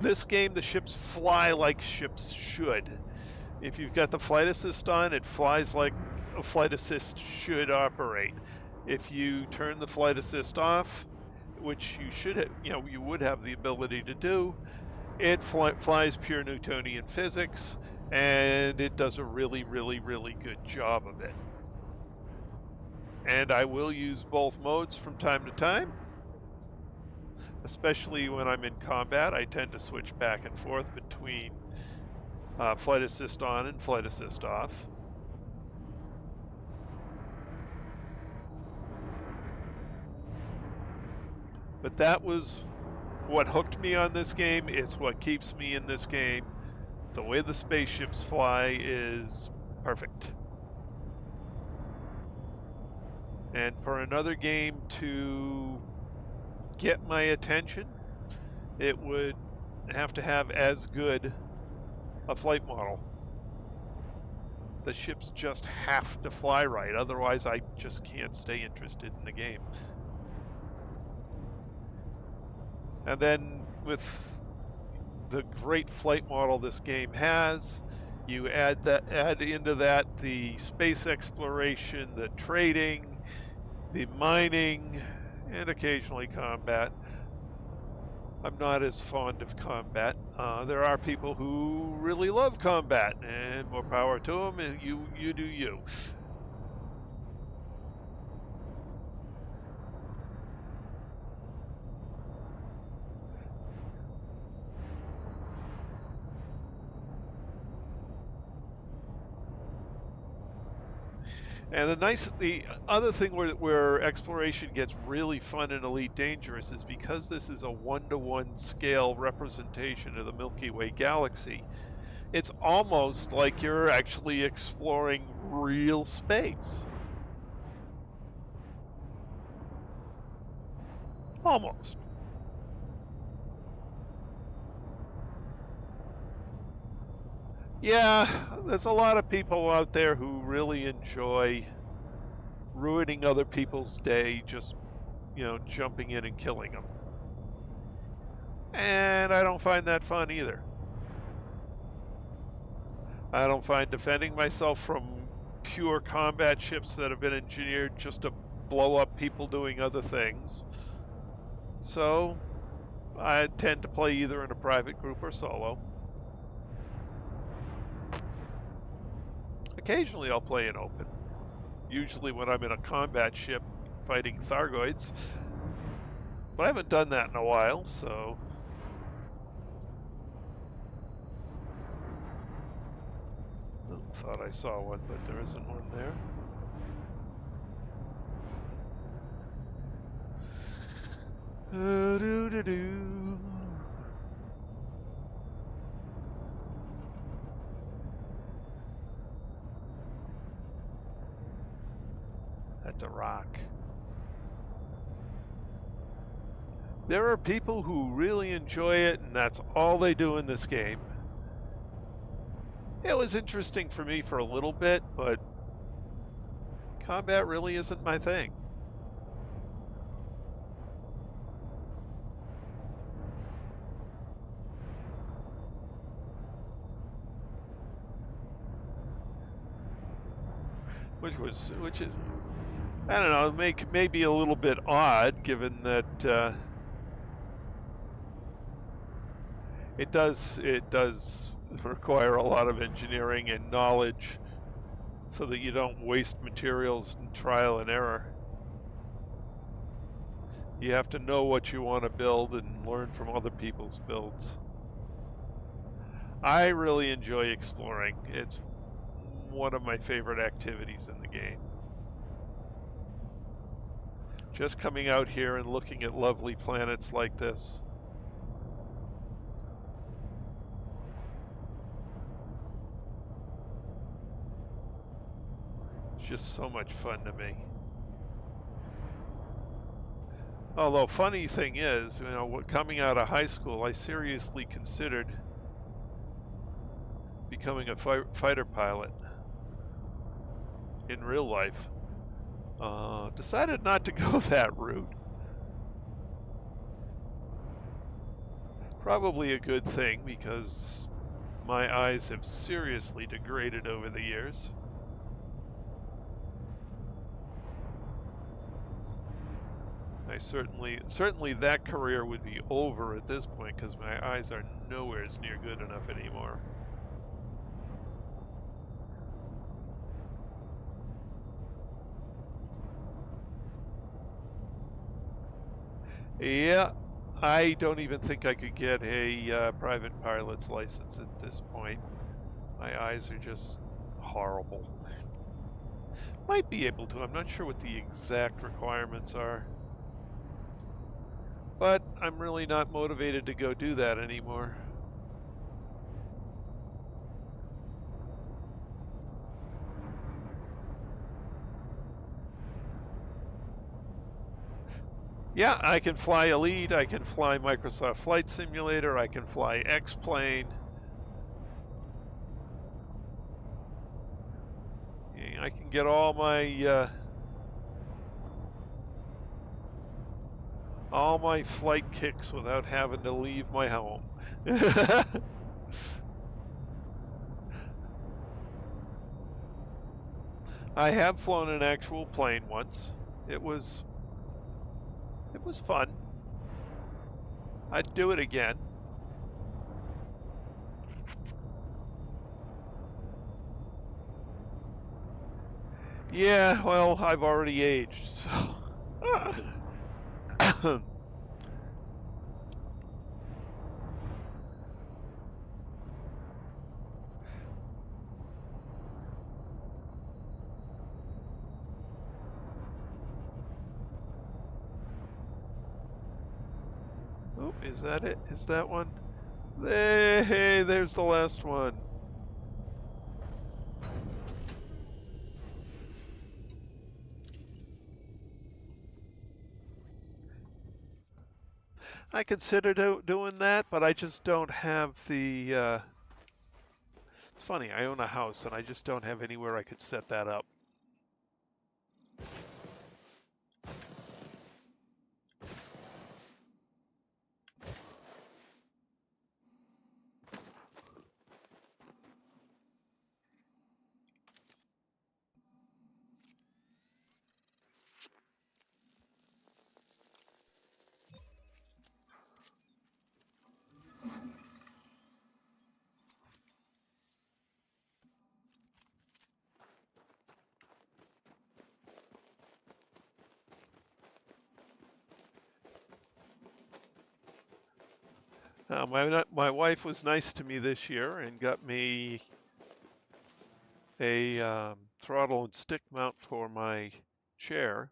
this game, the ships fly like ships should. If you've got the flight assist on, it flies like a flight assist should operate. If you turn the flight assist off, which you should have, you would have the ability to do, it flies pure Newtonian physics, and it does a really, really, really good job of it. And I will use both modes from time to time, especially when I'm in combat. I tend to switch back and forth between flight assist on and flight assist off. But that was what hooked me on this game. It's what keeps me in this game. The way the spaceships fly is perfect. And for another game to get my attention, it would have to have as good a flight model. The ships just have to fly right, otherwise I just can't stay interested in the game. And then with the great flight model this game has, you add into that the space exploration, the trading, the mining, and occasionally combat. I'm not as fond of combat. There are people who really love combat, and more power to them, and you do you. And the other thing where exploration gets really fun and Elite Dangerous is because this is a 1-to-1 scale representation of the Milky Way galaxy. It's almost like you're actually exploring real space. Almost. Yeah, there's a lot of people out there who really enjoy ruining other people's day, just, jumping in and killing them. And I don't find that fun either. I don't find defending myself from pure combat ships that have been engineered just to blow up people doing other things. So I tend to play either in a private group or solo. Occasionally I'll play in open, usually when I'm in a combat ship fighting Thargoids. But I haven't done that in a while, so... Oh, thought I saw one, but there isn't one there. That's a rock. There are people who really enjoy it, and that's all they do in this game. It was interesting for me for a little bit, but combat really isn't my thing. Which is, I don't know, maybe a little bit odd, given that it does require a lot of engineering and knowledge, so that you don't waste materials and trial and error. You have to know what you want to build and learn from other people's builds. I really enjoy exploring. It's one of my favorite activities in the game. Just coming out here and looking at lovely planets like this. It's just so much fun to me. Although, funny thing is, coming out of high school, I seriously considered becoming a fighter pilot in real life. Decided not to go that route. Probably a good thing, because my eyes have seriously degraded over the years. I certainly that career would be over at this point, because my eyes are nowhere near good enough anymore. Yeah, I don't even think I could get a private pilot's license at this point. My eyes are just horrible. Might be able to, I'm not sure what the exact requirements are. But I'm really not motivated to go do that anymore. Yeah, I can fly Elite, I can fly Microsoft Flight Simulator, I can fly X-Plane. I can get all my flight kicks without having to leave my home. I have flown an actual plane once. It was fun. I'd do it again. Yeah, well, I've already aged, so. Oh, is that it? Is that one? Hey, there's the last one. I considered doing that, but I just don't have the. It's funny, I own a house and I just don't have anywhere I could set that up. My wife was nice to me this year and got me a throttle and stick mount for my chair.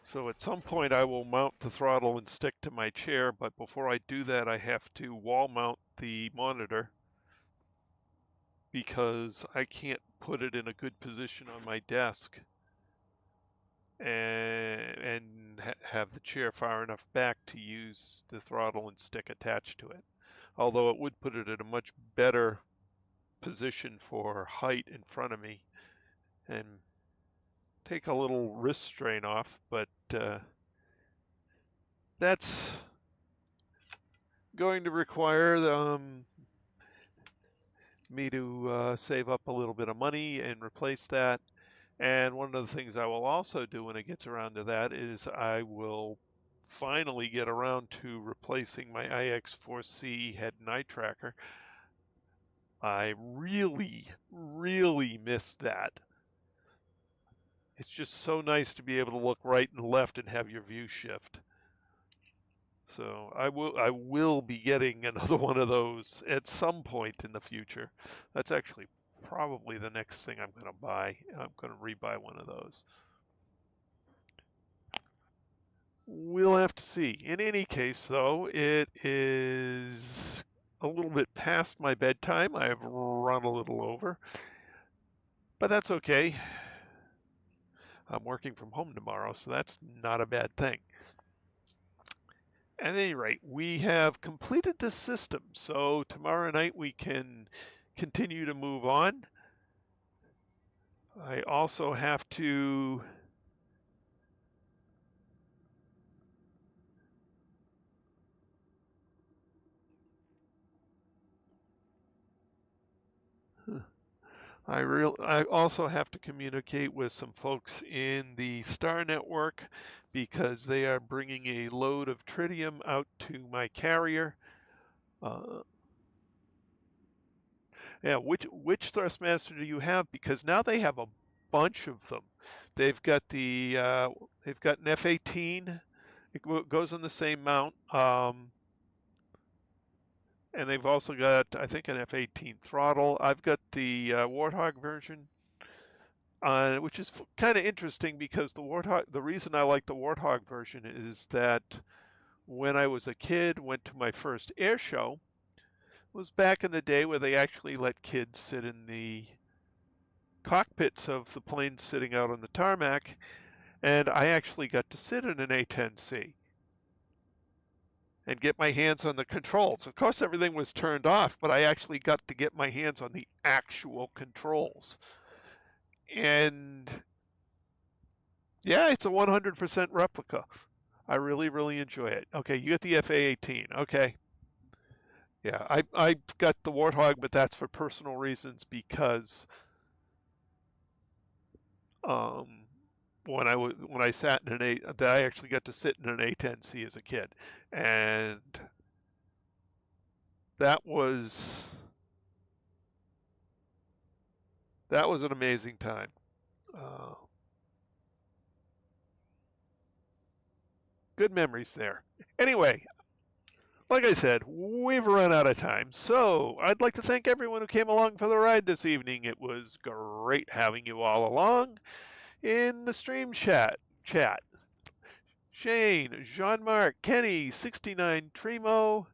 So at some point I will mount the throttle and stick to my chair, but before I do that I have to wall mount the monitor because I can't put it in a good position on my desk and have the chair far enough back to use the throttle and stick attached to it. Although it would put it in a much better position for height in front of me and take a little wrist strain off, but that's going to require me to save up a little bit of money and replace that. And one of the things I will also do when it gets around to that is I will finally get around to replacing my IX4C head and eye tracker. I really, really miss that. It's just so nice to be able to look right and left and have your view shift. So I will be getting another one of those at some point in the future. That's actually probably the next thing I'm going to buy. I'm going to rebuy one of those. We'll have to see. In any case, though, it is a little bit past my bedtime. I've run a little over, but that's okay. I'm working from home tomorrow, so that's not a bad thing. At any rate, we have completed this system, so tomorrow night we can continue to move on. I also have to I also have to communicate with some folks in the Star Network because they are bringing a load of tritium out to my carrier. Yeah, which Thrustmaster do you have? Because now they have a bunch of them. They've got they've got an F-18. It goes on the same mount. And they've also got, I think, an F-18 throttle. I've got the Warthog version, which is kind of interesting because the reason I like the Warthog version is that when I was a kid, went to my first air show, was back in the day where they actually let kids sit in the cockpits of the planes sitting out on the tarmac, and I actually got to sit in an A-10C and get my hands on the controls. Of course, everything was turned off, but I actually got to get my hands on the actual controls. And yeah, it's a 100% replica. I really, really enjoy it. Okay, you get the FA-18. Okay. Yeah, I got the Warthog, but that's for personal reasons because um, when I sat in that I actually got to sit in an A10C as a kid, and that was an amazing time. Uh, Good memories there. Anyway, like I said, we've run out of time, so I'd like to thank everyone who came along for the ride this evening. It was great having you all along in the stream chat. Shane, Jean-Marc, Kenny, 69 Tremo.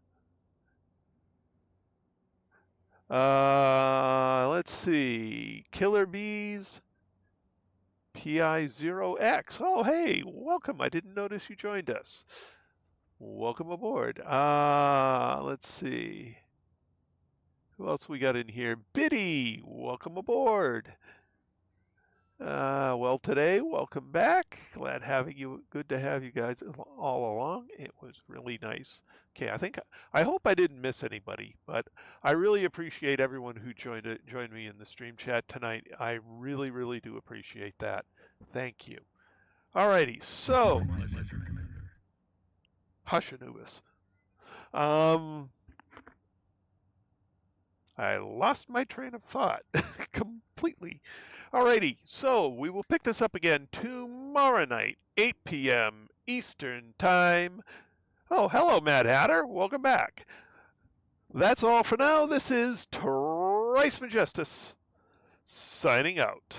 Let's see, Killer Bees, PI0X. Oh, hey, welcome. I didn't notice you joined us. Welcome aboard. Let's see. Who else we got in here? Biddy, welcome aboard. Well, today, welcome back. Glad having you. Good to have you guys all along. It was really nice. Okay, I hope I didn't miss anybody, but I really appreciate everyone who joined me in the stream chat tonight. I really, really do appreciate that. Thank you. Alrighty, so My pleasure, Commander. hush, Anubis. I lost my train of thought completely. Alrighty, so we will pick this up again tomorrow night, 8 p.m. Eastern Time. Oh, hello, Mad Hatter. Welcome back. That's all for now. This is Trice Majestus signing out.